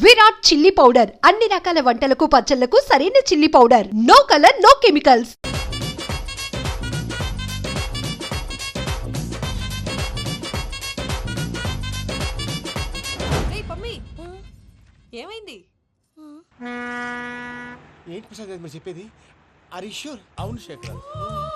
Virat chilli powder అన్ని రకాల వంటలకు పచ్చళ్లకు సరైన chilli powder. No colour no chemicals. ఏమైంది? ఏంటి ప్రసాద్ మీరు చెప్పేది? అరిష్యూర్? అవును శేఖర్,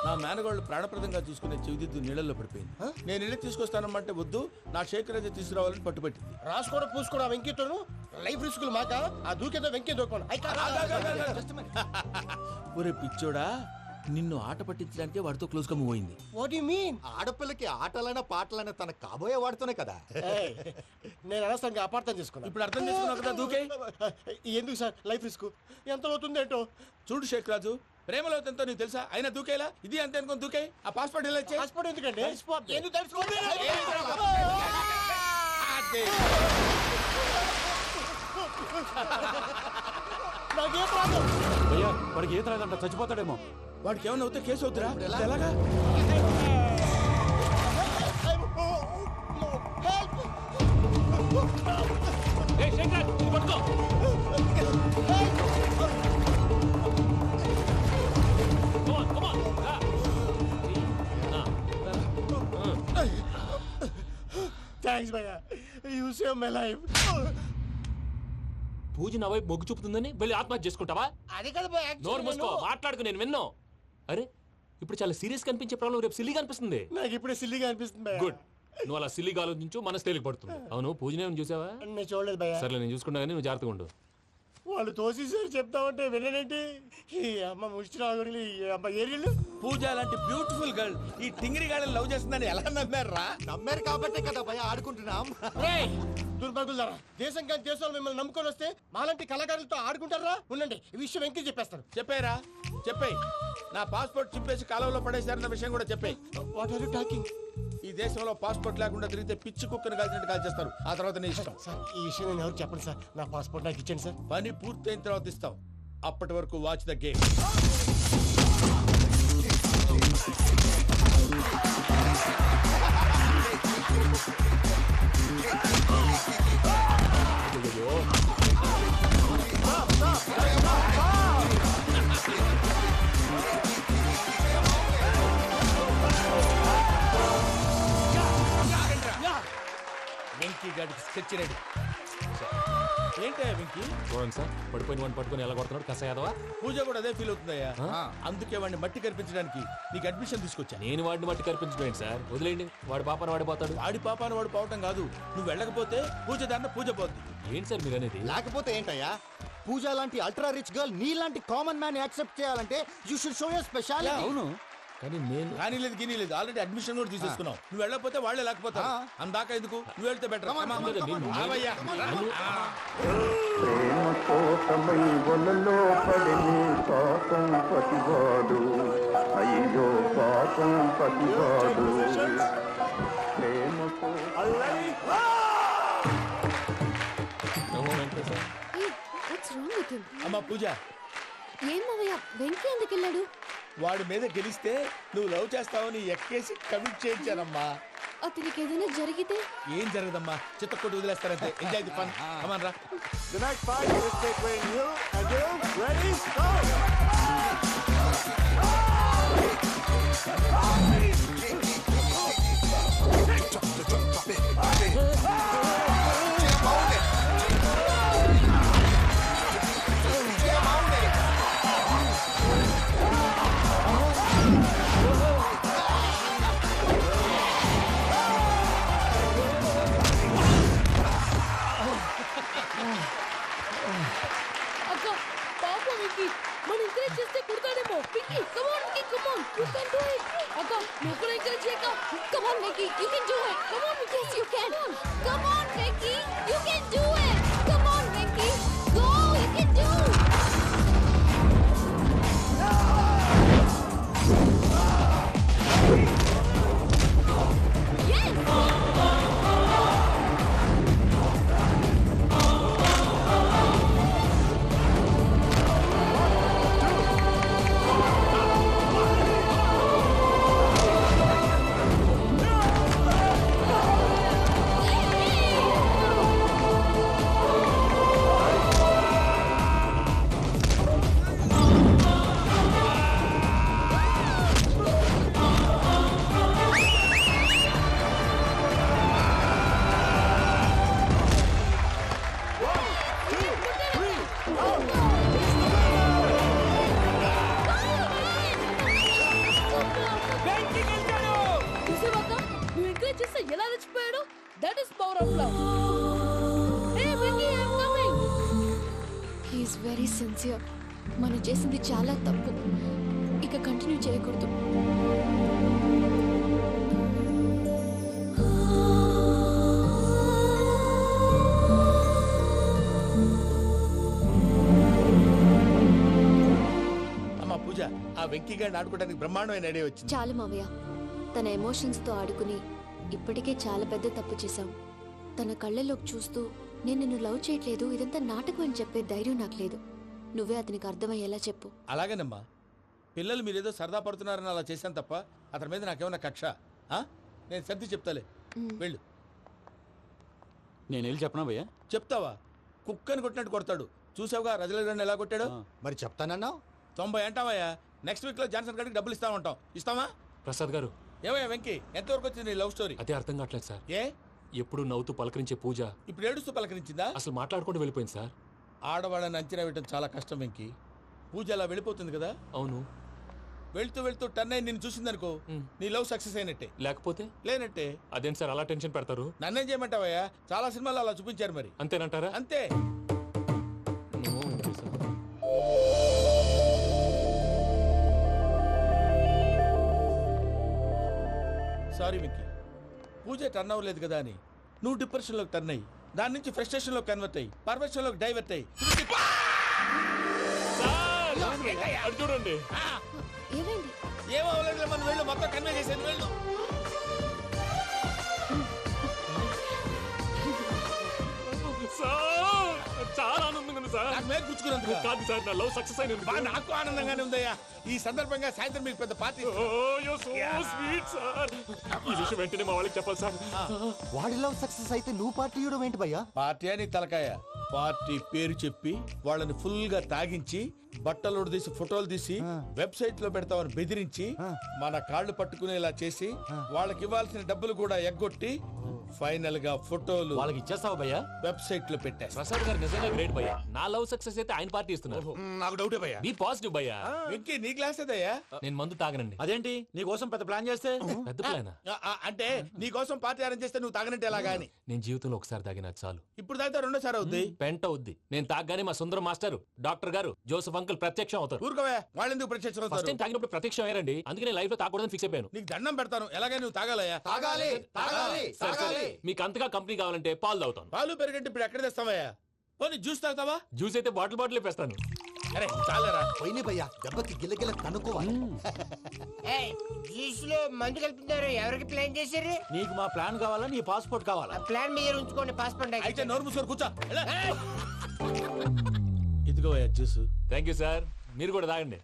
నా మేనగాళ్ళు ప్రాణప్రదంగా చూసుకునే చెవిదిద్దు నీళ్ళల్లో పడిపోయింది. నేను ఇల్లు తీసుకొస్తానమ్మంటే వద్దు, నా శేఖర్ అయితే తీసుకురావాలని పట్టుబట్టింది. రాసుకోవడం పూసుకోవడం వెంకీతోను లైఫ్ రిస్కులు మాక ఆ దూకేదో వెంకీ దూకోండి. ఒరే పిచ్చోడా, నిన్ను ఆట పట్టించడానికి వాడితో క్లోజ్ గా మూవ్ అయింది. What you mean? ఆడపిల్లకి ఆటలైనా పాటలైనా తన కాబోయే వాడుతూనే కదా. నేను అనవసరంగా అపార్థం చేసుకున్నా. ఇప్పుడు అర్థం చేసుకున్నావు కదా దూకే. ఎందుకు సార్ లైఫ్ రిస్క్ ఎంత అవుతుంది ఏంటో? చూడు శేఖ్ రాజు, ప్రేమలో ఎంతో నీకు తెలుసా? అయినా దూకేలా ఇది అంతే అనుకుని దూకే. ఆ పాస్పోర్ట్ ఎలా ఇచ్చే? పాస్పోర్ట్ ఎందుకండి? ఎందుకు తెలుసుకోండి. నాకేం ప్రాబ్లం? భయ్యా వాడికి ఈత రాదంట, చచ్చిపోతాడేమో. వాడికి ఏమైనా అవుతే కేసు అవుతురా? ఎలాగా? థ్యాంక్స్ భయ్యా, యు సేవ్ మై లైఫ్. పూజ నా వైపు మొగ్గు చూపుతుందని వెళ్ళి ఆత్మహత్య చేసుకుంటావా? అది కదా భయ్యా. నోరు మూసుకో, మాట్లాడుకు, నేను విన్నాను. అరే ఇప్పుడు చాలా సీరియస్ కనిపించే ప్రాబ్లం రేపు సిల్లీగా అనిపిస్తుంది. నాకు ఇప్పుడే సిల్లీగా అనిపిస్తుంది భయ్యా. గుడ్, నువ్వు అలా సిల్లీగా ఆలోచించు, మనసు తేలిక పడుతుంది. అవును, పూజనే చూసావా? నేను చూడలేదు భయ్యా. సర్లే, నేను చూసుకున్నా కానీ నువ్వు జాగ్రత్తగా ఉండు. వాళ్ళు తోసేసారు చెప్తామంటే విననేంటి? ఈ అమ్మ ముష్టిరాగుడి ఈ అమ్మ ఏరియలు. పూజ లాంటి బ్యూటిఫుల్ గర్ల్ ఈ టింగిరి గాడిని లవ్ చేస్తుందని ఎలా నమ్మారా? నమ్మారు కాబట్టే కదా భయ ఆడుకుంటున్నాం. దుర్భగులారా, దేశం కానీ దేశంలో మిమ్మల్ని నమ్ముకొని వస్తే మాలాంటి కళాకారులతో ఆడుకుంటారా? ఉండండి, ఈ విషయం వెంకీ చెప్పేస్తాను. చెప్పారా? చెప్పేయ్. నా పాస్పోర్ట్ చింపేసి కాలువలో పడేశారన్న విషయం కూడా చెప్పేయ్. What are you talking? ఈ దేశంలో పాస్పోర్ట్ లేకుండా తిరిగితే పిచ్చి కుక్కను కాల్చినట్టు కాల్చేస్తారు. ఆ తర్వాత నీ ఇష్టం. సార్ ఈ విషయం నేను ఎవరు చెప్పండి సార్. నా పాస్పోర్ట్ నాకు ఇచ్చండి సార్. పని పూర్తయిన తర్వాత ఇస్తాం. అప్పటి వరకు వాచ్ ద గేమ్. వెంకీ గాడికి స్కెచ్ రెడీ. ఏంటయ్యా వెంకీ? చూడండి సార్, పడిపోయిన వాడిని పట్టుకొని ఎలా కొడుతున్నాడు కస యాదవా. పూజ కూడా అదే ఫీల్ అవుతుందయ్యా. అందుకే వాడిని మట్టి కనిపించడానికి నీకు అడ్మిషన్ తీసుకొచ్చా. నేను వాడిని మట్టి కనిపించడం సార్, వదిలేయండి. వాడి పాపను వాడిపోతాడు. వాడి పాపాను వాడు పోవటం కాదు, నువ్వు వెళ్ళకపోతే పూజ దాన్న పూజ పోద్ది. ఏంటి సార్ మీరు అనేది? లేకపోతే ఏంటయ్యా, పూజ లాంటి అల్ట్రా రిచ్ గర్ల్ నీ లాంటి కామన్ మ్యాన్ యాక్సెప్ట్ చేయాలంటే you should show your speciality. అవును, కానీ నేను కానీ లేదు గిని లేదు, ఆల్రెడీ అడ్మిషన్ కూడా తీసేసుకున్నావు. నువ్వు వెళ్ళకపోతే వాళ్ళే లేకపోతా. అందాక ఎందుకు? నువ్వు వెళ్తే బెటర్. ప్రేమ కోసమై వలలో పడిని పాపం పతివాడు, అయ్యో పాపం పతివాడు. ప్రేమ అమ్మా పూజ, ఏం మావయ్య, వెంకీ ఎందుకు వెళ్ళాడు? వాడి మీద గెలిస్తే నువ్వు లవ్ చేస్తావని ఎక్కేసి కమిట్ చేయించానమ్మా. అతనికి ఏదైనా జరిగితే? ఏం జరగదమ్మా, చిత్త కొట్టి వదిలేస్తారంటే. Enjoy the fun. కమాన్ రా. The next fight is between you and you. Ready? Go! అక్క, పాప వెంకీ, మన ఎంకరేజ్ చేస్తే కుడతాడేమో. Venky, come on Venky, come on, you can do it. అక్క, నువ్వు కూడా ఎంకరేజ్ చేయక. Come on Venky, you can do it. Come on, yes you can. Come on Venky, you can do it. Come on Venky, go, you can do it. Yes. That is power of love. Hey, Vicky, I'm coming. He is very sincere. మనం చేసింది చాలా తప్పు. ఇక continue చేయకూడదు. అమ్మా పూజ, ఆ వెంకీ గారిని ఆడుకోవడానికి బ్రహ్మాండమైన ఐడియా వచ్చింది. చాలు మావయ్య, తన ఎమోషన్స్తో ఆడుకుని ఇప్పటికే చాలా పెద్ద తప్పు చేశాం. తన కళ్ళలోకి చూస్తూ నేను నిన్ను లవ్ చేయట్లేదు, ఇదంతా నాటకం అని చెప్పే ధైర్యం నాకు లేదు. నువ్వే అతనికి అర్థమయ్యేలా చెప్పు. అలాగేనమ్మా, పిల్లలు మీరేదో సరదా పడుతున్నారని అలా చేశాను తప్ప అతని మీద నాకేమన్నా కక్ష? నేను సర్ది చెప్తాలే, వెళ్ళు. నేను వెళ్ళి చెప్పనా భయ్యా? చెప్తావా? కుక్కని కొట్టినట్టు కొడతాడు. చూసావుగా రజలగడ్డని ఎలా కొట్టాడు? మరి చెప్తానన్నావు. 90 అంటావయ్యా. నెక్స్ట్ వీక్ లో జాన్సన్ గారికి డబ్బులు ఇస్తామంటాం. ఇస్తావా? ప్రసాద్ గారు, ఏమయ్యా వెంకీ, ఎంతవరకు వచ్చింది నీ లవ్ స్టోరీ? అదే అర్థం కావట్లేదు సార్. ఏ ఎప్పుడు నవ్వుతూ పలకరించే పూజ ఇప్పుడు ఏడుస్తూ పలకరించిందా? అసలు మాట్లాడుకుంటూ వెళ్ళిపోయింది సార్. ఆడవాళ్ళని అంచనా వేయడం చాలా కష్టం వెంకీ. పూజ అలా వెళ్ళిపోతుంది కదా. అవును. వెళ్తూ వెళ్తూ టర్న్ అయి నిన్ను చూసిందనుకో, నీ లవ్ సక్సెస్ అయినట్టే. లేకపోతే లేనట్టే. అదేం సార్ అలా టెన్షన్ పెడతారు? నన్నేం చేయమంటావయ్యా? చాలా సినిమాలు అలా చూపించారు మరి. అంతేనంటారా? అంతే. సారీ వెంకీ, పూజ టర్న్ అవ్వలేదు కదా అని నువ్వు డిప్రెషన్ లోకి టర్న్ అయ్యి దాని నుంచి ఫ్రస్ట్రేషన్ లో కన్వర్ట్ అయ్యి పర్వర్షన్ లోకి డైవర్ట్ అయ్యి అటు చూడండి. ఏమైంది? ఏమవ్వలేదు, మనం వెళ్ళు, మొత్తం కన్వే చేసేది వెళ్ళు. సార్, చాలా ఆనందంగా ఉంది సార్. నాకు మీద కూర్చుకున్నందుకు కాదు సార్, నా లవ్ సక్సెస్ అయినందుకు. బా, నాకు ఆనందంగానే ఉందయ్యా. ఈ సందర్భంగా సాయంత్రం మీకు పెద్ద పార్టీ. Sweet sir. ఈ విషయం వెంటనే మా వాళ్ళకి చెప్పాలి సార్. వాడి లవ్ సక్సెస్ అయితే నువ్వు పార్టీ ఇవ్వడం ఏంటి భయ్యా? పార్టీ అని తలకాయ. పార్టీ పేరు చెప్పి వాళ్ళని ఫుల్ గా తాగించి బట్టలు తీసి ఫోటోలు తీసి వెబ్సైట్ లో పెడతామని బెదిరించి మన కాళ్ళు పట్టుకునేలా చేసి వాళ్ళకి ఇవ్వాల్సిన డబ్బులు కూడా ఎగ్గొట్టి ఫైనల్ గా ఫోటోలు వాళ్ళకి ఇచ్చేస్తావా భయ్యా? వెబ్సైట్ లో పెట్టేస్తా. ప్రసాద్ గారు నిజంగా గ్రేట్ భయ్యా. నా లవ్ సక్సెస్ అయితే ఆయన పార్టీ ఇస్తున్నారు. నాకు డౌటే భయ్యా. బీ పాజిటివ్ భయ్యా. వెంకీ, నీ గ్లాస్ ఏదయ్యా? నేను మందు తాగనండి. అదేంటి నీ కోసం పెద్ద ప్లాన్ చేస్తే? పెద్ద ప్లానా? అంటే నీ కోసం పార్టీ అరేంజ్ చేస్తే నువ్వు తాగనంటే ఎలాగా అని. నేను జీవితంలో ఒకసారి తాగినా చాలు. ఇప్పుడు తాగితే రెండోసారి అవుద్ది. పెంట అవుద్ది. నేను తాగగానే మా సుందరం మాస్టర్, డాక్టర్ గారు, జోసెఫ్ అంకుల్ ప్రత్యక్షం అవుతారు. ఊరుకోవే, వాళ్ళు ఎందుకు ప్రత్యక్షం ఫస్ట్ అవుతారు? టైం తాగినప్పుడు ప్రత్యక్షం అయ్యారండి. అందుకే నేను లైఫ్ లో తాగకూడదని ఫిక్స్ అయిపోయాను. నీకు దండం పెడతాను, ఎలాగే నువ్వు తాగాలయ్యా. తాగాలి తాగాలి సరే, సరే. తాగాలి. మీకు అంతగా కంపెనీ కావాలంటే పాలు తాగుతాను. పాలు పెరిగంటే ఇప్పుడు ఎక్కడ తెస్తావయ్యా? పోనీ జ్యూస్ తాగుతావా? జ్యూస్ అయితే బాటిల్ వేస్తాను. అరే చాలరా. పోయినే భయ్యా, దెబ్బకి గిల్లగిల్ల కనుక్కోవాలి. జ్యూస్ లో మందు కలుపుతున్నారు. ఎవరికి ప్లాన్ చేశారు? నీకు మా ప్లాన్ కావాలా, నీ పాస్పోర్ట్ కావాలా? ప్లాన్ మీరు ఉంచుకోండి, పాస్పోర్ట్ అయితే నోరు మూసుకొని కూర్చో. ఇదిగోయా జ్యూస్. Thank you sir. మీరు కూడా తాగండి.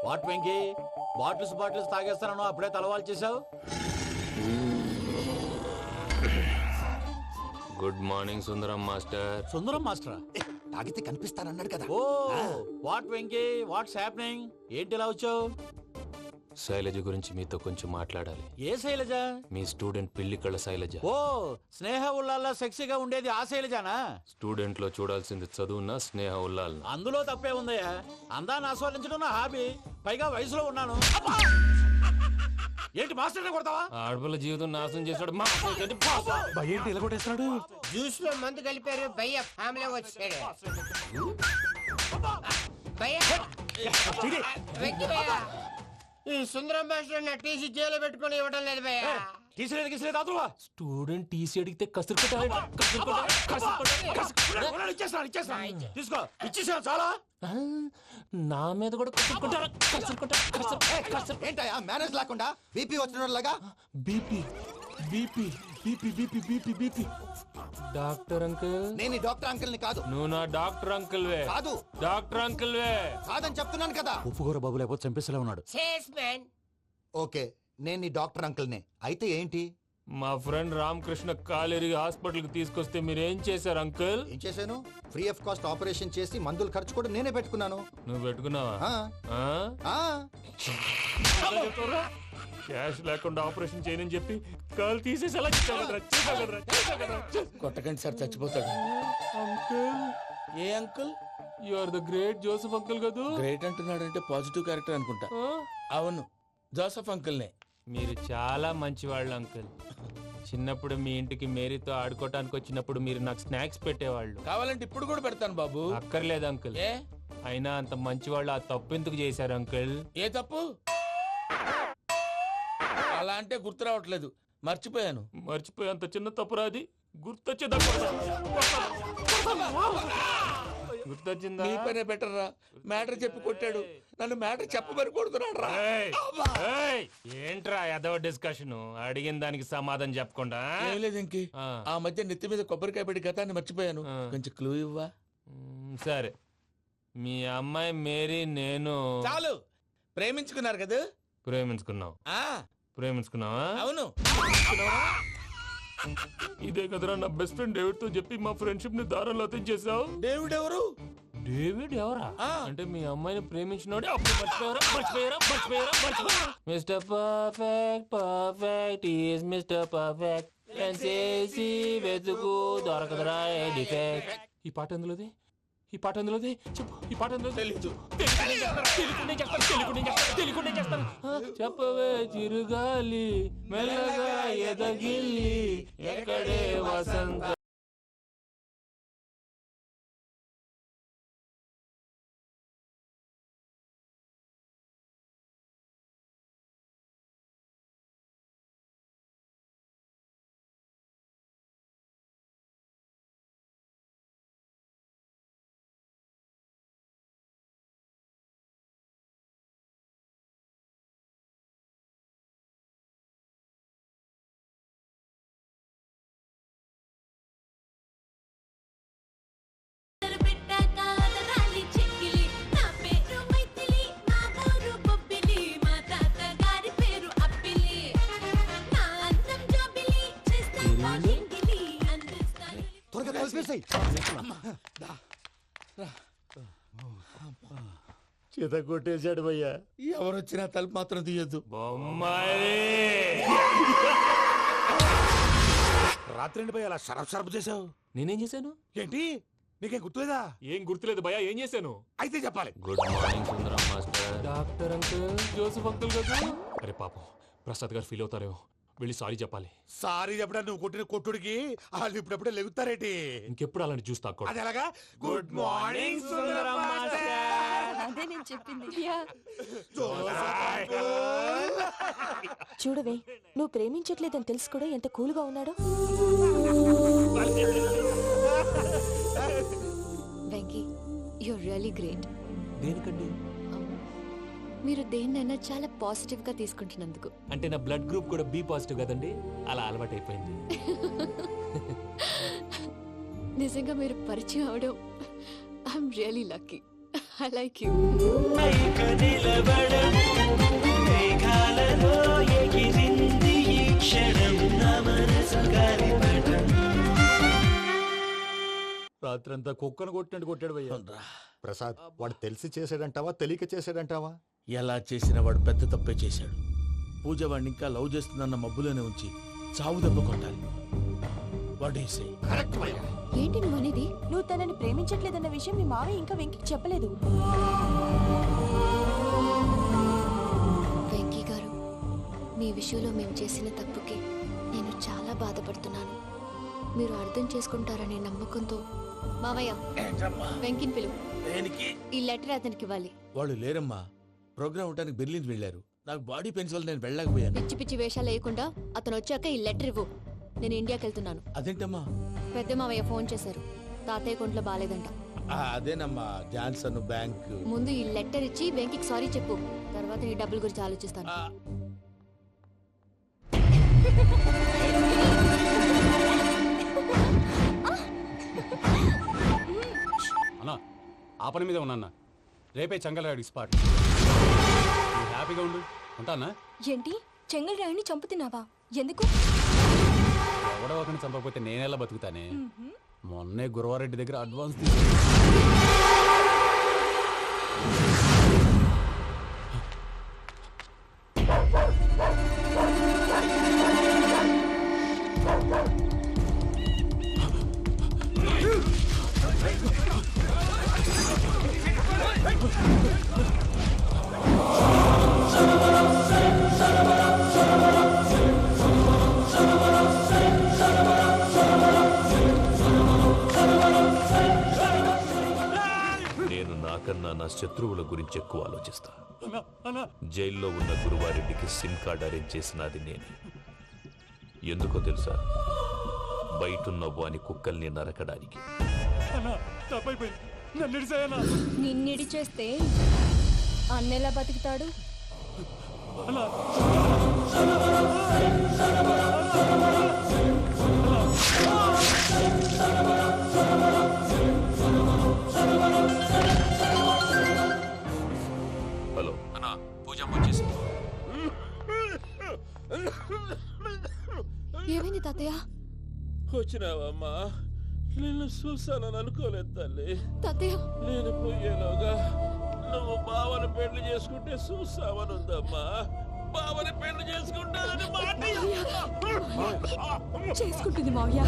వాట్ వెంకీ, బాటిల్స్ తాగేస్తానో అప్పుడే తలవాలు చేసావు. Good morning Sundaram master. Sundaram మాస్టరా? తాగితే కనిపిస్తానన్నాడు కదా. Oh what Venky, what's happening? ఏంటి ఇలా వచ్చావు? శైలజ గురించి మీతో కొంచెం మాట్లాడాలి. ఏ శైలజ? మీ స్టూడెంట్ పిల్లి కళ్ళ శైలజ. ఓ స్నేహ ఉల్లాల్లో సెక్సీగా ఉండేది ఆ శైలజానా? స్టూడెంట్ లో చూడాల్సింది చదువున స్నేహ ఉల్లాల్. అందులో తప్పే ఉందయ్యా. అందాన్ని ఆస్వాదించడం నా హాబీ. పైగా వయసులో ఉన్నాను. ఏంటి మాస్టర్ కొడతావా? ఆడపిల్ల జీవితం నాశనం చేశాడు. ఏంటి ఇలా కొట్టేస్తున్నాడు? జ్యూస్ లో మందు కలిపారు. భయ్య ఫ్యామిలీ వచ్చాడు. భయ్య వెక్కి భయ్య, ఈ సుందరం మాస్టర్ నా టీసీ జైలు పెట్టుకుని ఇవ్వడం లేదు భయ్య. తీసిలేదు స్టూడెంట్ టీసీ అడిగితే కసురు తీసుకో, ఇచ్చేసా చాలా. నా మీద కూడా ఏంటయ్యా మేనేజ్ లేకుండా బీపీ వచ్చిన లాగా? BP BP BP BP BP BP. Doctor uncle, నేను ఈ డాక్టర్ అంకుల్ ని కాదు. నువ్వు నా డాక్టర్ అంకుల్ వే. కాదు. డాక్టర్ అంకుల్ వే. కాదని చెప్తున్నాను కదా. ఉప్పుకూర బాబు లేకపోతే చంపేసేలా ఉన్నాడు. Sales man. ఓకే, నేను ఈ డాక్టర్ అంకుల్ నే. అయితే ఏంటి? మా ఫ్రెండ్ రామకృష్ణ కాలేరికి హాస్పిటల్కి తీసుకొస్తే మీరేం చేశారు అంకుల్? ఏం చేశాను? ఫ్రీ ఆఫ్ కాస్ట్ ఆపరేషన్ చేసి మందులు ఖర్చు కూడా నేనే పెట్టుకున్నాను. నువ్వు పెట్టుకున్నావా? క్యాష్ లేకుండా ఆపరేషన్ చేయనని చెప్పి కాలు తీసేసి అలా కొట్టకండి సార్, చచ్చిపోతాడు. అంకుల్, ఏ uncle? You are the great Joseph uncle కదా. గ్రేట్ అంటున్నాడంటే పాజిటివ్ క్యారెక్టర్ అనుకుంటా. అవును, జోసెఫ్ అంకుల్నే. మీరు చాలా మంచివాళ్ళు అంకుల్. చిన్నప్పుడు మీ ఇంటికి మేరీతో ఆడుకోవటానికి వచ్చినప్పుడు మీరు నాకు స్నాక్స్ పెట్టేవాళ్ళు. కావాలంటే ఇప్పుడు కూడా పెడతాను బాబు. అక్కర్లేదు అంకుల్. ఏ అయినా అంత మంచివాళ్ళు ఆ తప్పు ఎందుకు చేశారు అంకుల్? ఏ తప్పు? అలా అంటే గుర్తు రావట్లేదు, మర్చిపోయాను. మర్చిపోయి అంత చిన్న తప్పు రాది గుర్తొచ్చేదా? గుర్తొచ్చిందా? నీ పనే బెటర్ రా. మ్యాటర్ చెప్పి కొట్టాడు, నన్ను మ్యాటర్ చెప్పమని కొడుతున్నాడు రా. ఏంట్రా ఎదవ డిస్కషన్? అడిగిన దానికి సమాధానం చెప్పకుండా. ఏం లేదు ఇంకి, ఆ మధ్య నెత్తి మీద కొబ్బరికాయ పెట్టి గతాన్ని మర్చిపోయాను. కొంచెం క్లూ ఇవ్వా? సరే, మీ అమ్మాయి మేరీ నేను చాలు. ప్రేమించుకున్నారు కదా? ప్రేమించుకున్నావు. ప్రేమించుకున్నావా? అవును. ఇదే కదరా నా బెస్ట్ ఫ్రెండ్ డేవిడ్ తో చెప్పి మా ఫ్రెండ్షిప్ ని దారంలో అతించేసావు. డేవిడ్ ఎవరు? డేవిడ్ ఎవరా? అంటే మీ అమ్మాయిని ప్రేమించినోడే అప్పుడు మర్చిపోయారా? Mister perfect, perfect is mister perfect చేసి వెతుకు దొరకదురా డిఫెక్ట్. ఈ పాట ఎందులోది? చెప్పు. ఈ పాట ఎందులో? తెలీదు. చెప్పవే చిరుగాలి మెల్లగా ఎదగిల్లి ఎక్కడే వసంత. చేత కొట్టేశాడు భయ్యా. ఎవరు వచ్చినా తలుపు మాత్రం తీయద్దు. రాత్రి భయ అలా షరఫ్ చేసావు. నేనేం చేశాను? ఏంటి నీకేం గుర్తులేదా? ఏం గుర్తులేదు భయ్యా. ఏం చేశాను? అయితే చెప్పాలి. Good morning Sundaram master. Doctor uncle, Joseph uncle కదా. అరే పాపం, ప్రసాద్ గారు ఫీల్ అవుతారేమో. వెళ్ళి సారీ చెప్పాలి. సారీ చెప్పడానికి నువ్వు కొట్టిన కొట్టుడికి వాళ్ళు ఇప్పుడప్పుడే లెగుతారేటి? ఇంకెప్పుడు అలాంటి చూస్తా. అది ఎలాగా? Good morning Sundaram master. అదే నేను చెప్పింది. చూడవే, నువ్వు ప్రేమించట్లేదని తెలుసు కూడా ఎంత కూల్గా ఉన్నాడో. Venky, you're really great. దేనికండి? మీరు దేన్నైనా చాలా పాజిటివ్ గా తీసుకుంటున్నందుకు. అంటే నా బ్లడ్ గ్రూప్ కూడా బి పాజిటివ్ కదండి, అలా అలవాటైపోయింది. నిజంగా మీరు పరిచయం అవడం I'm really lucky. I like you. రాత్రంతా కుక్కను కొట్టినట్టు కొట్టాడు భయ్యా. ప్రసాద్, వాడు తెలిసి చేసాడంటావా తెలియక చేసాడంటావా? ఎలా చేసిన వాడు పెద్ద తప్పే చేశాడు. పూజ వాడిని ఇంకా లవ్ చేస్తుందన్న మబ్బులోనే ఉంచి చావు దెబ్బ కొట్టాలి. ఏంటి నువ్వు అనేది? నువ్వు తనని ప్రేమించట్లేదన్న విషయం మీ మావయ్య ఇంకా వెంకికి చెప్పలేదు. వెంకీ గారు, మీ విషయంలో మేము చేసిన తప్పుకి నేను చాలా బాధపడుతున్నాను. మీరు అర్థం చేసుకుంటారనే నమ్మకంతో. మావయ్య, వెంకిని పిలువు. ఈ లెటర్ అతనికి ఇవ్వాలి. వాళ్ళు లేరమ్మా, ప్రోగ్రామ్ ఉండడానికి బెర్లిన్ వెళ్ళారు. నాకు బాడీ పెయిన్స్ వల్ల నేను వెళ్ళలేకపోయాను. పిచ్చి పిచ్చి వేషాలు వేయకుండా అతను వచ్చాక ఈ లెటర్ ఇవ్వు. నేను ఇండియాకి వెళ్తున్నాను. అదేంటమ్మా? పెద్ద మావయ్య ఫోన్ చేశారు, తాతయ్య కొంట్లో బాలేదంట. అదేనమ్మా, జాన్సన్ బ్యాంక్. ముందు ఈ లెటర్ ఇచ్చి వెంకికి సారీ చెప్పు, తర్వాత నీ డబ్బుల గురించి ఆలోచిస్తాను. అన్నా, ఆ పని మీద ఉన్నా. రేపే చెంగల్రాయుడి స్పాట్. హ్యాపీగా ఉండు. ఉంటానా? ఏంటి, చెంగల్రాయుడిని చంపుతున్నావా? ఎందుకు? ఎవడో ఒకరిని చంపకపోతే నేనెలా బతుకుతానే? మొన్నే గురవారెడ్డి దగ్గర అడ్వాన్స్ నేను నాకన్నా నా శత్రువుల గురించి ఎక్కువ ఆలోచిస్తా. జైల్లో ఉన్న గురువారెడ్డికి సిమ్ కార్డ్ అరేంజ్ చేసినది నేనే. ఎందుకో తెలుసా? బయటున్న వాని కుక్కల్ని నరకడానికి. నిన్నిడి చేస్తే అన్నెలా బతుకుతాడు? హలో అన్నా, పూజ వచ్చేసి. ఏమైంది తాతయ్య? వచ్చినావమ్మా? నిన్ను చూసానని అనుకోలేదు తల్లి. తాతయ్య నేను పోయేలోగా నువ్వు బావని పెళ్లి చేసుకుంటే చూసావని ఉందమ్మా. బావని పెళ్లి చేసుకుంటానని మాట చేసుకుంటుంది మావయ్య.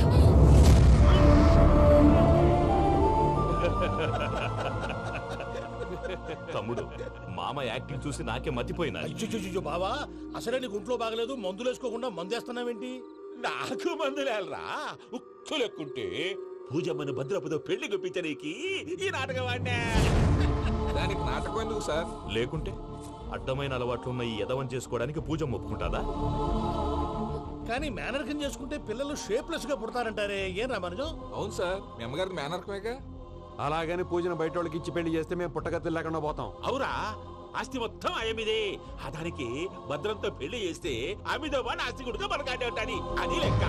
తమ్ముడు, మామ యాక్టింగ్ చూసి నాకే మతిపోయినా. అయ్యో బావా, అసలే నీకు ఒంట్లో బాగలేదు, మందులు వేసుకోకుండా మందేస్తున్నావేంటి? నాకు మందులేరా? ఉక్కు లెక్కుంటే పూజమ్మని భద్రపదో పెళ్లి గుప్పించడానికి ఈ నాటకం వాడినా. దానికి నాటకం ఎందుకు సార్? లేకుంటే అడ్డమైన అలవాట్లున్న ఈ యదవం చేసుకోవడానికి పూజమ్మ ఒప్పుకుంటాదా? కానీ మేనర్కం చేసుకుంటే పిల్లలు షేప్లెస్ గా పుడతారంటారే, ఏం రామానుజం? అవును సార్, మీ అమ్మగారి మేనర్కమేగా. అలాగని పూజను బయట వాళ్ళకి ఇచ్చి పెళ్లి చేస్తే మేము పుట్టగతులు లేకుండా పోతాం. అవురా, ఆస్తి మొత్తం ఆయమిదే. ఆ దానికి భద్రంతో పెళ్లి చేస్తే ఆమెతో వాడు ఆస్తి గుడిగా మనకాడే ఉంటాని, అది లెక్క.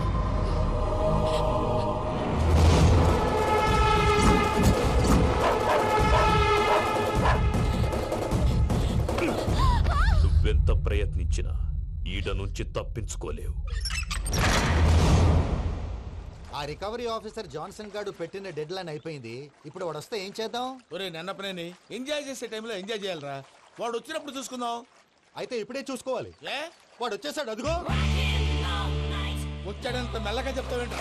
నువ్వెంత ప్రయత్నించినా ఈడ నుంచి తప్పించుకోలేవు. ఆ రికవరీ ఆఫీసర్ జాన్సన్ గారు పెట్టిన డెడ్ లైన్ అయిపోయింది. ఇప్పుడు వాడు వస్తే ఏం చేద్దాం? ఒరే నన్నపనేని, ఎంజాయ్ చేసే టైంలో ఎంజాయ్ చేయాలరా. వాడు వచ్చినప్పుడు చూసుకుందాం. అయితే ఇప్పుడే చూసుకోవాలి. ఏ వాడు వచ్చేసాడు, అదిగో. వచ్చాడంత మెల్లగా చెప్తావేంట?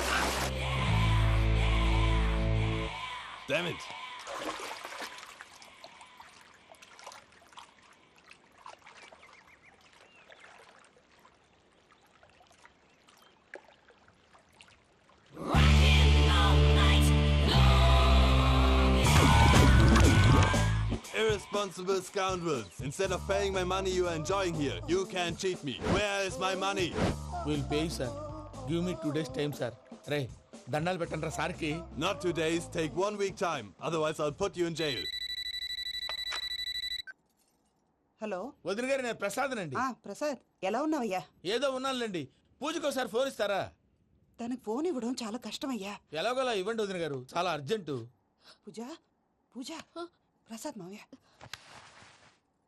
Irresponsible scoundrels. Instead of paying my money you are enjoying here, you can cheat me. Where is my money? We'll pay, sir. Give me 2 days time, sir. Ray, దండాలు పెట్టండి సార్కి. Not 2 days, take 1 week time. Otherwise I'll put you in jail. Hello వదిన గారు, నేను ప్రసాదనండి. ప్రసాద్, ఎలా ఉన్నావయ్యా? ఏదో ఉన్నానులేండి. పూజకి ఒకసారి ఫోన్ ఇస్తారా? తనకు ఫోన్ ఇవ్వడం చాలా కష్టమయ్యా. ఎలాగోలా ఇవ్వండి వదిన గారు, చాలా అర్జెంటు. పూజ పూజ ప్రసాద్ మావయ్య.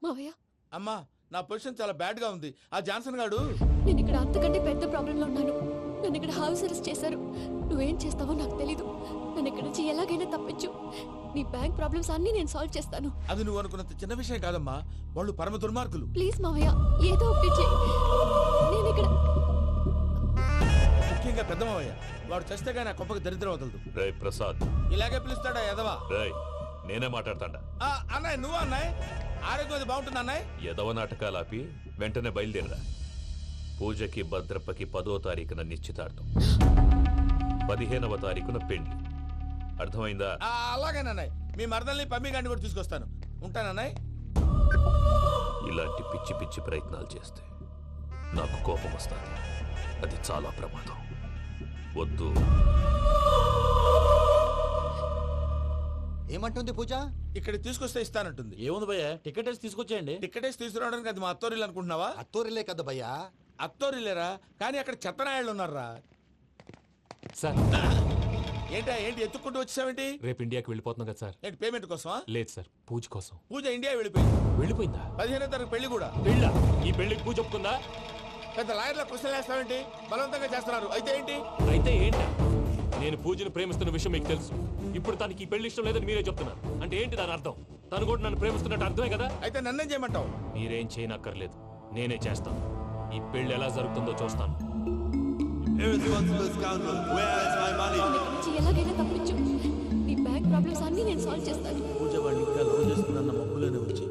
మావయ్య, అమ్మా, నా పొజిషన్ చాలా బ్యాడ్ గా ఉంది. ఆ జాన్సన్ గాడు. నేను ఇక్కడ అంతకంటే పెద్ద ప్రాబ్లంలో ఉన్నాను. నన్ను ఇక్కడ హౌస్ అరెస్ట్ చేశారు. నువ్వేం చేస్తావో నాకు తెలీదు. నన్ను ఇక్కడ నుంచి ఎలాగైనా తప్పించు. నీ బ్యాంక్ ప్రాబ్లమ్స్ అన్ని నేను సాల్వ్ చేస్తాను. అది నువ్వు అనుకున్నంత చిన్న విషయం కాదమ్మా. వాళ్ళు పరమ దుర్మార్గులు. ప్లీజ్ మావయ్య, ఏదో ఒకటి చెయ్యి. నేను ఇక్కడ ముఖ్యంగా పెద్ద మావయ్య, వాడు చస్తే కానీ ఆ కొంపకి దరిద్రం వదలదు. రేయ్ ప్రసాద్, ఇలాగే పిలుస్తాడా ఎదవా? రేయ్, నేనే మాట్లాడతాడా? అన్నయ్య, నువ్వు అన్నయ్య. ఆరోగ్యం అది బాగుంటుంది అన్నయ్య. యదవ నాటకాలు ఆపి వెంటనే బయలుదేరరా. పూజకి భద్రప్పకి 10వ తారీఖున నిశ్చితార్థం, 15వ తారీఖున పెళ్లి. అర్థమైందా? అలాగేనన్నయ్య. మీ మరదల్ని పమ్మి గారిని కూడా తీసుకొస్తాను. ఉంటానన్నయ్య. ఇలాంటి పిచ్చి పిచ్చి ప్రయత్నాలు చేస్తే నాకు కోపం వస్తుంది. అది చాలా ప్రమాదం. వద్దు. ఏమంటుంది పూజ? ఇక్కడ తీసుకొస్తే ఇస్తానంటుంది. ఏముంది భయ్య, టికెట్ వేసి తీసుకొచ్చేయండి. టికెట్ వేసి తీసుకురావడానికి అది మా అత్తోరిల్లు అనుకుంటున్నావా? అత్తోరిల్లే కదా భయ్యా. అత్తోరిల్లేరా, కానీ అక్కడ చెత్తనాయాళ్ళు ఉన్నారా. సార్, ఏంటి ఎత్తుక్కుంటూ వచ్చావేంటి? రేపు ఇండియాకి వెళ్ళిపోతున్నాం కదా సార్. ఏంటి పేమెంట్ కోసమా? లేదు సార్, పూజ కోసం. పూజ ఇండియా వెళ్ళిపోయింది. వెళ్ళిపోయిందా? 15వ తారీఖు పెళ్లి కూడా. పెళ్ళ? ఈ పెళ్లికి పూజ ఒప్పుకుందా? పెద్ద లాయర్ల క్వశ్చన్ వేస్తావేంటి? బలవంతంగా చేస్తున్నారు అయితే ఏంటి? అయితే ఏంటి? నేను పూజను ప్రేమిస్తున్న విషయం మీకు తెలుసు. ఇప్పుడు తనకి ఈ పెళ్లి ఇష్టం లేదని మీరే చెప్తున్నారు. అంటే ఏంటి దాని అర్థం? తను కూడా నన్ను ప్రేమిస్తున్నట్టు అర్థమే కదా? అయితే నన్నేం చేయమంటావు? మీరేం చేయనక్కర్లేదు, నేనే చేస్తాను. ఈ పెళ్లి ఎలా జరుగుతుందో చూస్తాను. Irresponsible scoundrel, where is my money? ఎలాగైనా తప్పించు. నీ బ్యాంక్ ప్రాబ్లమ్స్ అన్ని నేను సాల్వ్ చేస్తాను. పూజ వాడిని ఇంకా లవ్ చేస్తుందన్న మబ్బులోనే వచ్చి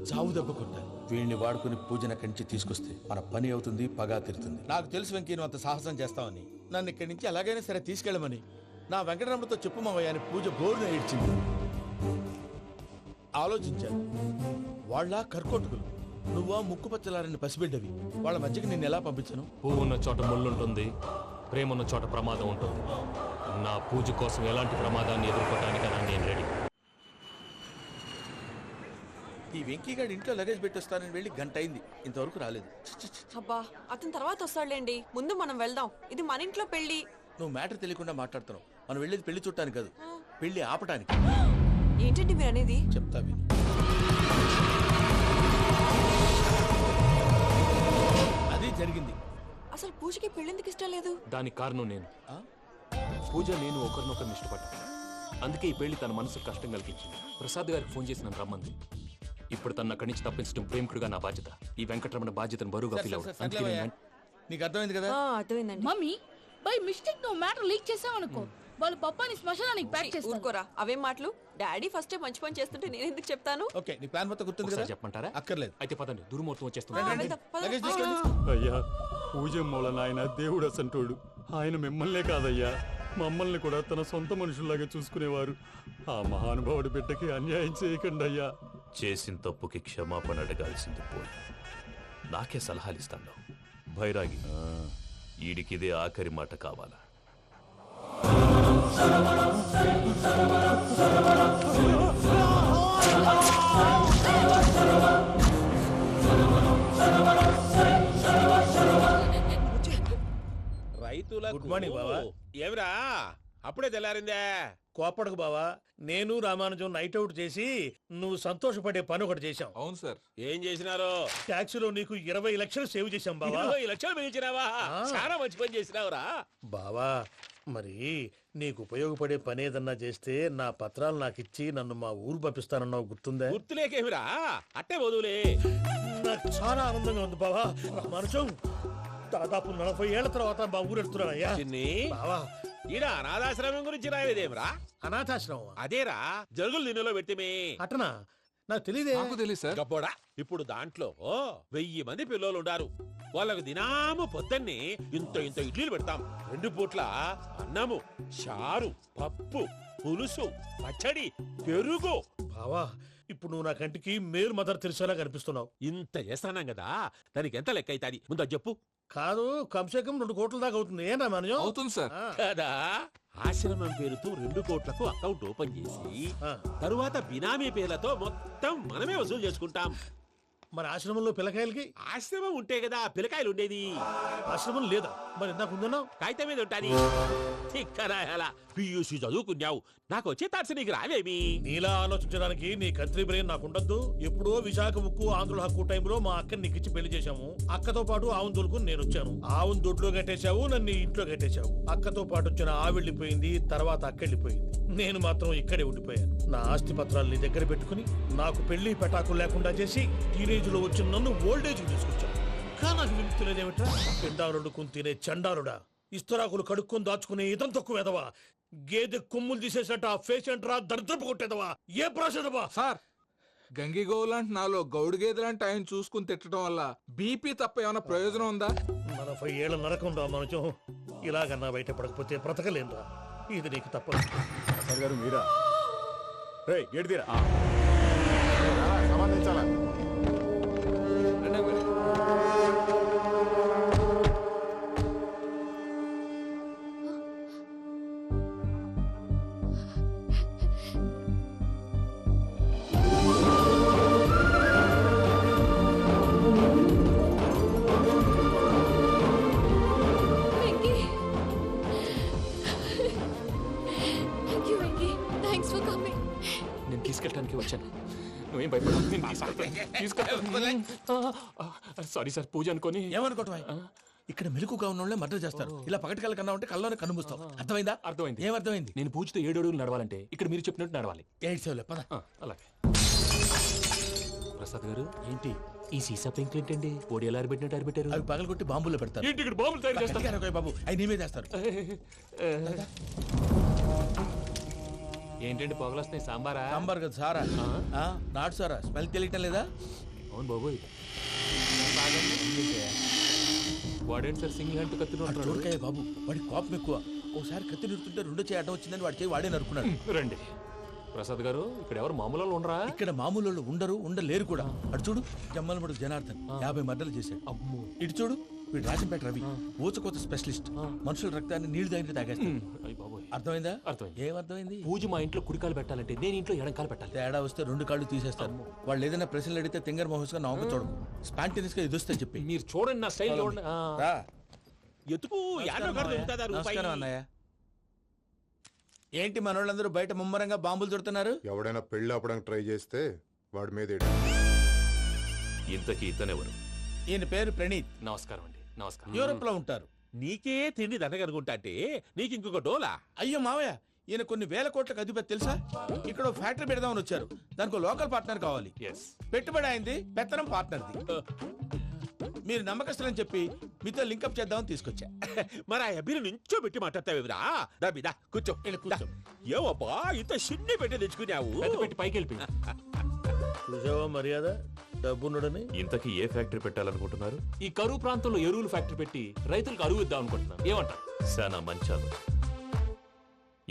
చావు దెబ్బ కొట్టాలి. వీళ్ళని వాడుకుని పూజన కంచి తీసుకొస్తే మన పని అవుతుంది, పగా తీరుతుంది. నాకు తెలుసు వెంకీ నువ్వు అంత సాహసం చేస్తావని. నన్ను ఇక్కడి నుంచి ఎలాగైనా సరే తీసుకెళ్ళమని నా వెంకటరమణతో చెప్పు మావయ్య అని పూజ బోరున ఏడ్చింది. ఆలోచించాను, వాళ్ళ కర్కోటకులు, నువ్వా ముక్కు పచ్చలారని పసిబిడ్డవి. వాళ్ళ మధ్యకి నేను ఎలా పంపించను? పువ్వు ఉన్న చోట ముళ్ళుంటుంది, ప్రేమ ఉన్న చోట ప్రమాదం ఉంటుంది. నా పూజ కోసం ఎలాంటి ప్రమాదాన్ని ఎదుర్కోవడానికైనా నేను రెడీ. ఈ వెంకీగాడి ఇంట్లో లగేజ్ పెట్టొస్తానని వెళ్ళి గంట అయింది, ఇంతవరకు రాలేదు. అబ్బా అతని తర్వాత వస్తాడులేండి, ముందు మనం వెళ్దాం. ఇది మన ఇంట్లో పెళ్లి. నువ్వు మ్యాటర్ తెలియకుండా మాట్లాడుతున్నావు. మనం వెళ్ళేది పెళ్లి చుట్టానికి కాదు, పెళ్లి ఆపటానికి. ఏంటండి మీరు అనేది? చెప్తా విను. అది జరిగింది. అసలు పూజకి పెళ్ళెందుకు ఇష్టం లేదు? దానికి కారణం నేను. పూజ నేను ఒకరినొకరిని ఇష్టపడ్డా. అందుకే ఈ పెళ్లి తన మనసుకు కష్టం కలిగించింది. ప్రసాద్ గారికి ఫోన్ చేసి నన్ను రమ్మంది. ఇప్పుడు తన అక్కడి నుంచి తప్పించడం ప్రేమికుడుగా నా బాధ్యత. ఈ వెంకటరమణ బాధ్యతను బరువుగా ఫీల్ అవుతుంది. నీకు అర్థమైంది కదా? అర్థమైందండి. మమ్మీ బై మిస్టేక్ నువ్వు మ్యాటర్ లీక్ చేసావనుకో, వాళ్ళు పప్పాని శ్మశానానికి ప్యాక్ చేస్తారు. ఊరుకోరా, అవేం మాటలు? డాడీ ఫస్ట్ మంచి పని చేస్తుంటే నేను ఎందుకు చెప్తాను? ఓకే, నీ ప్లాన్ మొత్తం గుర్తుంది కదా? చెప్పమంటారా? అక్కర్లేదు. అయితే పదండి, దుర్ముహూర్తం వచ్చేస్తుంది. అయ్యా పూజమ్మోళ ఆయన దేవుడు అసంటోడు. ఆయన మిమ్మల్నే కాదయ్యా, మమ్మల్ని కూడా తన సొంత మనుషుల్లాగా చూసుకునేవారు. ఆ మహానుభావుడి బిడ్డకి అన్యాయం చేయకండి అయ్యా. చేసిన తప్పుకి క్షమాపణ అడగాల్సింది పోయి నాకే సలహాలు ఇస్తాను. భైరాగి, ఈడికిదే ఆఖరి మాట కావాలా? రైతుల గుడ్ మార్నింగ్ బావా. ఏమిరా అప్పుడే తెల్లారిందే? కోపడకు బావా, నేను రామానుజం నైట్ అవుట్ చేసి నువ్వు సంతోషపడే పని ఒకటి చేశాం. అవును సార్. ఏం చేసినారు? ట్యాక్సీలో నీకు 20 లక్షలు సేవ్ చేశాం బావా. 20 లక్షలు మిగిల్చినావా? చాలా మంచి పని చేసినావురా బావా. మరి నీకు ఉపయోగపడే పని ఏదన్నా చేస్తే నా పత్రాలు నాకు ఇచ్చి నన్ను మా ఊరు పంపిస్తానన్నావు, గుర్తుందా? గుర్తులేకేమిరా, అట్టే వదులే. నాకు చాలా ఆనందంగా ఉంది బావా. రామానుజం దాదాపు 40 ఏళ్ల తర్వాత మా ఊరు వెళ్తున్నానయ్యా. బావా ఈడ అనాథాశ్రమం గురించి రాయలేదేమిరా? అనాథాశ్రమం అదేరా, జరుగులు దీనిలో పెట్టిమే. అటనా? నాకు తెలియదే. నాకు తెలియదు సార్. గబ్బోడా, ఇప్పుడు దాంట్లో 1000 మంది పిల్లలు ఉండారు. వాళ్ళకు దినాము పొద్దున్నే ఇంత ఇంత ఇడ్లీలు పెడతాం. 2 పూట్ల అన్నము, చారు, పప్పు, పులుసు, పచ్చడి, పెరుగు. బావా ఇప్పుడు నువ్వు నా కంటికి మేలు మదర్ తెలిసేలా కనిపిస్తున్నావు. ఇంత చేస్తానం కదా, దానికి ఎంత లెక్క అవుతుంది ముందు చెప్పు. కాదు, కంసే కం 2 కోట్ల దాకా అవుతుంది. ఏం రామానుజం? అవుతుంది సార్. కదా, ఆశ్రమం పేరుతో 2 కోట్లకు అకౌంట్ ఓపెన్ చేసి తరువాత బినామీ పేర్లతో మొత్తం మనమే వసూలు చేసుకుంటాం. మరి ఆశ్రమంలో పిల్లకాయలకి? ఆశ్రమం ఉంటే కదా పిల్లకాయలు ఉండేది. ఆశ్రమం లేదా? మరి ఇందాక ఉందన్నావు. కాగితం మీద ఉంటాది. చిక్కరాయాలా పియూసీ చదువుకున్నావు, నాకు వచ్చే తాట్స్ నీకు రావేమి? నీలా ఆలోచించడానికి నీ కత్రి బ్రెయిన్ నాకు ఉండద్దు. ఎప్పుడో విశాఖ ఉక్కు ఆంధ్రుల హక్కు టైంలో మా అక్కని నీకిచ్చి పెళ్లి చేశాము. అక్కతో పాటు ఆవును దొడుకుని నేను వచ్చాను. ఆవును దొడ్లో కట్టేశావు, నన్ను ఇంట్లో కట్టేశావు. అక్కతో పాటు వచ్చిన ఆవిళ్ళిపోయింది, తర్వాత అక్కెళ్ళిపోయింది. నేను మాత్రం ఇక్కడే ఉండిపోయాను. నా ఆస్తి పత్రాలు నీ దగ్గర పెట్టుకుని నాకు పెళ్లి పెటాకులు లేకుండా చేసి టీనేజ్ లో వచ్చిన నన్ను ఓల్డేజ్ తీసుకొచ్చాను. కానీ నాకు విముక్తులేదేమిట్రా? పిండారుడుకుని తినే చండారుడా, ఇస్తరాకులు కడుక్కొని దాచుకునే ఇతం తక్కువ ఎదవా, గేదె కొమ్ములు తీసేసట ఆ పేషెంట్ రా దరిద్రపు కొట్టేదవా, ఏ ప్రాసెదవా? సార్, గంగిగోవు లాంటి నాలో గౌడు గేదె లాంటి ఆయన చూసుకుని తిట్టడం వల్ల బీపీ తప్ప ఏమైనా ప్రయోజనం ఉందా? 40 ఏళ్ల నరకం రా మనచం. ఇలాగన్నా బయటపడకపోతే బ్రతకలేనురా. ఇది నీకు తప్పదు. సార్ గారు మీరా? గేట్ తీరా. సంబంధించాలా? నేను తీసుకెళ్ళడానికి వచ్చాను. నువ్వేం భయపడ సారీ సార్ పూజ అనుకోని ఏమనుకోవటం ఇక్కడ మెలకుగా ఉన్న వాళ్ళే మర్డర్ చేస్తారు. ఇలా పగటి కళ్ళ కన్నా ఉంటే కళ్ళలోనే కనుమూస్తావు. అర్థమైందా? అర్థమైంది. ఏమర్థమైంది? నేను పూజతో 7 అడుగులు నడవాలంటే ఇక్కడ మీరు చెప్పినట్టు నడవాలి. 8 సెవెన్ పద. అలాగే. ప్రసాద్ గారు ఏంటి ఈ సీసా పెంకులు ఏంటండి? ఓడి ఎలా అరబెట్టినట్టు అరబెట్టారు? అవి పగలగొట్టి బాంబుల్లో పెడతారు. ఏంటి ఇక్కడ బాంబులు తయారు చేస్తారు? బాబు అవి నీవే చేస్తారు. ఏంటండి పొగలొస్తాయి? సాంబారా? సాంబార్ కదా సారా. నాటు సారా స్మెల్ తెలియటం లేదా? అవును బాబోయ్. వాడేంటి సార్ సింగిల్ హ్యాండ్ కత్తి చూడకాయ బాబు, వాడి కోపం ఎక్కువ. ఒకసారి కత్తి నిరుతుంటే 2 చేయి అడ్డం వచ్చిందని వాడి చేయి వాడే నరుకున్నాడు. రండి ప్రసాద్ గారు, ఇక్కడ ఎవరు మామూలు వాళ్ళు ఉండరా? ఇక్కడ మామూలు వాళ్ళు ఉండరు, ఉండలేరు కూడా. అటు చూడు జమ్మలమడుగు జనార్దన్ 50 మర్డర్లు చేశాడు. అమ్మో. ఇటు చూడు వీడు రాజంపేట రవి, ఊచకోత స్పెషలిస్ట్. మనుషుల రక్తాన్ని నీళ్లు తాగితే తాగేస్తాడు. అర్థమైందా? అర్థమైంది. ఏమర్థమైంది? పూజ మా ఇంట్లో కుడికాలు పెట్టాలంటే నేను ఇంట్లో ఎడంకాలు పెట్టాలి. తేడా వస్తే 2 కాళ్ళు తీసేస్తారు. వాళ్ళు ఏదైనా ప్రశ్నలు అడిగితే తింగర్ మహోస్ గా నవ్వు చూడకు. స్పాంటేనియస్ గా ఎదుస్తా చెప్పి. మీరు చూడండి నా స్టైల్. ఎతుకు నమస్కారం అన్నయ్య. ఏంటి మనోళ్ళందరూ బయట ముమ్మరంగా బాంబులు చుడుతున్నారు? ఎవడైనా పెళ్లి ఆపడానికి ట్రై చేస్తే వాడి మీద ఇంతకీ ఇతనెవరు? ఈయన పేరు ప్రణీత్. నమస్కారం అండి. నమస్కారం. యూరోప్ లో ఉంటారు. నీకే తిండి దండగనుకుంటా అంటే నీకు ఇంకొక డోలా? అయ్యో మావయ్య, ఈయన కొన్ని వేల కోట్లకు అధిపతి తెలుసా? ఇక్కడ ఫ్యాక్టరీ పెడదామని వచ్చారు. దానికి లోకల్ పార్ట్నర్ కావాలి. పెట్టుబడి అయింది, పెత్తనం పార్ట్నర్ది. మీరు నమ్మకస్తులని చెప్పి మీతో లింకప్ చేద్దామని తీసుకొచ్చా. మరి ఆ అబ్బిని నుంచో పెట్టి మాట్లాడతావురా? దాబిదా కూర్చో. కూర్చో. ఏవబ్బా ఇంత చిన్న పెట్టి తెచ్చుకున్నావు? పెట్టి పైకి వెళ్ళి చూసావా మర్యాద డబ్బున్నడని. ఇంతకీ ఏ ఫ్యాక్టరీ పెట్టాలనుకుంటున్నారు? ఈ కరువు ప్రాంతంలో ఎరువులు ఫ్యాక్టరీ పెట్టి రైతులకు అరువు ఇద్దాం అనుకుంటున్నాను. ఏమంటారు? శానా మంచాలు.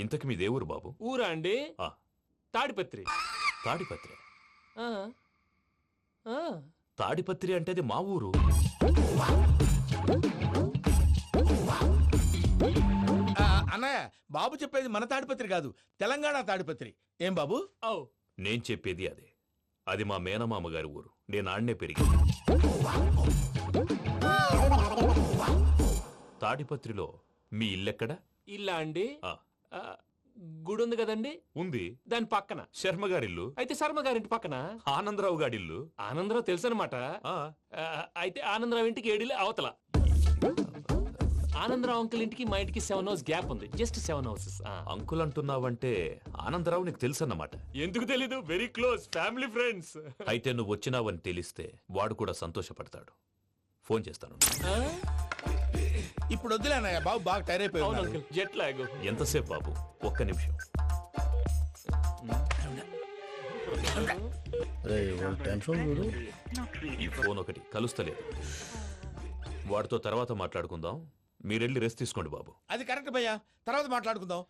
ఇంతకి మీ దేవురు బాబు? ఊరా అండి? తాడిపత్రి. తాడిపత్రి? తాడిపత్రి అంటే అది మా ఊరు. అన్నయ్య బాబు చెప్పేది మన తాడిపత్రి కాదు, తెలంగాణ తాడిపత్రి. ఏం బాబు? నేను చెప్పేది అదే. అది మా మేనమామ గారి ఊరు. నేను ఆడనే పెరిగి. తాడిపత్రిలో మీ ఇల్లెక్కడ? ఇల్లా అండి? గుడి ఉంది కదండి? ఉంది. దాని పక్కన శర్మ గారిల్లు. అయితే శర్మ గారింటి పక్కన ఆనందరావు గారిల్లు. ఆనందరావు తెలుసు అనమాట. అయితే ఆనందరావు ఇంటికి 7 ఇల్లు అవతల. ఆనందరావు అంకుల్ ఇంటికి మా ఇంటికి 7 హౌస్ గ్యాప్ ఉంది. Just 7 houses. అంకుల్ అంటున్నావంటే ఆనందరావు నీకు తెలుసు అన్నమాట. ఎందుకు తెలీదు? Very close family friends. అయితే నువ్వు వచ్చినావని తెలిస్తే వాడు కూడా సంతోషపడతాడు. ఫోన్ చేస్తాను. ఇప్పుడు వద్దులే అన్నయ్య, బాబు బాగా టైర్ అయిపోయాడు. Jet lag. ఎంతసేపు బాబు? ఒక్క నిమిషం. ఈ ఫోన్ ఒకటి కలుస్తలేదు. వాడితో తర్వాత మాట్లాడుకుందాం. మీరెళ్ళి రెస్ట్ తీసుకోండి బాబు. అది కరెక్ట్ భయ్యా, తర్వాత మాట్లాడుకుందాం.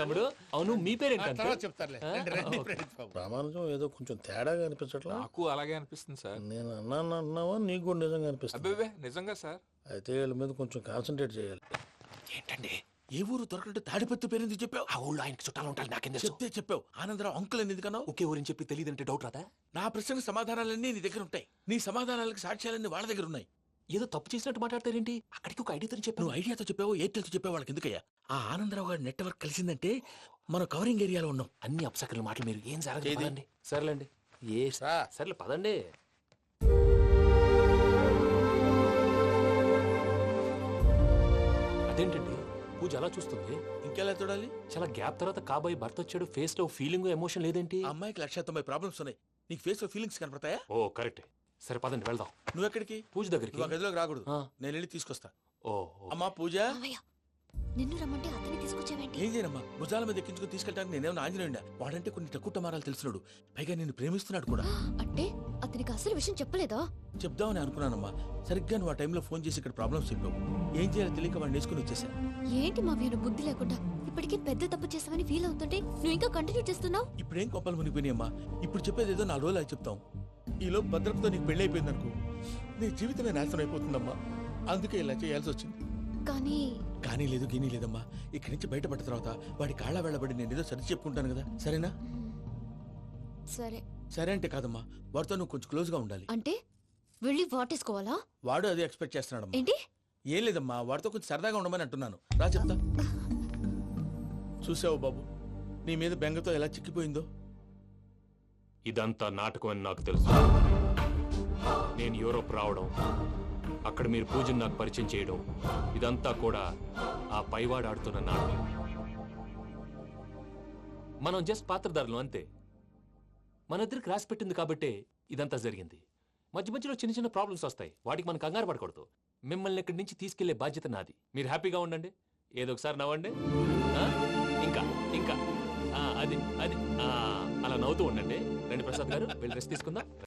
తమ్ముడు అవును మీ పేరేంటి? ప్రామాణికం ఏదో కొంచెం తేడాగా అనిపించట్లా? నాకు అలాగే అనిపిస్తుంది సార్. నేను అన్నావా నీకు కూడా నిజంగా అనిపిస్తుంది? నిజంగా సార్. అయితే వీళ్ళ మీద కొంచెం కాన్సన్ట్రేట్ చేయాలి. ఏంటండి ఏ ఊరు దొరకట్టు తాడిపత్రి పేరు ఎందుకు చెప్పావు? ఆ ఊళ్ళో ఆయనకి చుట్టాలు ఉంటారు. నాకేం చెప్తే చెప్పావు. ఆనందరావు అంకుల్ అని ఎందుకన్నావు? ఒకే ఊరిని చెప్పి తెలియదంటే డౌట్ రాదా? నా ప్రశ్నకు సమాధానాలన్నీ నీ దగ్గర ఉంటాయి. నీ సమాధానాలకు సాక్ష్యాలన్నీ వాళ్ళ దగ్గర ఉన్నాయి. ఏదో తప్పు చేసినట్టు మాట్లాడతారేంటి? అక్కడికి ఒక ఐడియాతో చెప్పావు. నువ్వు ఐడియాతో చెప్పావు, ఎయిర్టెల్తో చెప్పావు. వాళ్ళకి ఎందుకయ్యా? ఆ ఆనందరావు గారి నెట్వర్క్ కలిసిందంటే మనం కవరింగ్ ఏరియాలో ఉన్నాం. అన్ని అప్సకర్ల మాటలు మీరు ఏం జరగదండి. సర్లేండి. సర్లే పదండి. అదేంటండి పూజ అలా చూస్తుంది? ఇంకెలా చూడాలి? చాలా గ్యాప్ తర్వాత కాబోయే భర్త వచ్చాడు. ఫేస్ లో ఫీలింగ్ ఎమోషన్ లేదేంటి? అమ్మాయికి 190 ప్రాబ్లమ్స్ ఉన్నాయి. నీకు ఫేస్ లో ఫీలింగ్స్ కనపడతాయా? ఓ కరెక్ట్. సరే పదండి వెళ్దాం. నువ్వు ఎక్కడికి? పూజ దగ్గరికి. నువ్వు గదిలోకి రాకూడదు, నేను వెళ్ళి తీసుకొస్తా. ఓ అమ్మా పూజ, నిన్ను రమ్మంటే అతన్ని తీసుకొచ్చావేంటి? ఏం చేయనమ్మా, భుజాల మీద ఎక్కించుకుని తీసుకెళ్ళడానికి నేనేమన్నా ఆంజనేయుడా? వాడంటే కొన్ని తక్కువ టమారాలు తెలిసినాడు, పైగా నిన్ను ప్రేమిస్తున్నాడు కూడా. అంటే అతనికి అసలు విషయం చెప్పలేదా? చెప్దామని అనుకున్నానమ్మా. సరిగ్గా నువ్వు ఆ టైంలో ఫోన్ చేసి ఇక్కడ ప్రాబ్లమ్స్ చెప్పావు. ఏం చేయాలో తెలియక వాడిని వేసుకుని వచ్చేసా. ఏంటి మా వీరు బుద్ధి లేకుండా ఇప్పటికే పెద్ద తప్పు చేసావని ఫీల్ అవుతుంటే నువ్వు ఇంకా కంటిన్యూ చేస్తున్నావు? ఇప్పుడేం కొప్పలు మునిగిపోయినాయమ్మా. ఇప్పుడు చెప్పేది ఏదో 4 రోజులు చెప్తాం. ఈలో భద్రతతో నీకు పెళ్లి అయిపోయింది అనుకో, నీ జీవితమే నాశనం అయిపోతుందమ్మా. అందుకే ఇలా చేయాల్సి వచ్చింది. కానీ లేదు గీనీ లేదమ్మా. ఇక్కడి నుంచి బయటపడ్డ తర్వాత వాడి కాళ్ళ వెళ్ళబడి నేను ఏదో సరి చెప్పుకుంటాను కదా, సరేనా? సరే అంటే కాదమ్మా, వాడితో నువ్వు కొంచెం క్లోజ్ గా ఉండాలి. అంటే వెళ్ళి వాటేసుకోవాలా? వాడు అదే ఎక్స్పెక్ట్ చేస్తున్నాడమ్మా. ఏంటి? ఏం లేదమ్మా, వాడితో కొంచెం సరదాగా ఉండమని అంటున్నాను. రా చెప్తా. చూసావు బాబు, నీ మీద బెంగతో ఎలా చిక్కిపోయిందో. ఇదంతా నాటకం అని నాకు తెలుసు. నేను యూరోప్ రావడం, అక్కడ మీరు పూజను నాకు పరిచయం చేయడం, ఇదంతా కూడా ఆ పైవాడు ఆడుతున్న నాటకం. మనం జస్ట్ పాత్రధారులు అంతే. మన ఇద్దరికి రాసి పెట్టింది కాబట్టే ఇదంతా జరిగింది. మధ్య మధ్యలో చిన్న చిన్న ప్రాబ్లమ్స్ వస్తాయి, వాటికి మనం కంగారు పడకూడదు. మిమ్మల్ని ఇక్కడి నుంచి తీసుకెళ్లే బాధ్యత నాది. మీరు హ్యాపీగా ఉండండి, ఏదో ఒకసారి నవ్వండి. ఇంకా ఇంకా అది అది అలా నవ్వుతూ ఉండండి. రండి ప్రసాద్ గారు, వెళ్ళి రెస్ట్ తీసుకుందాం.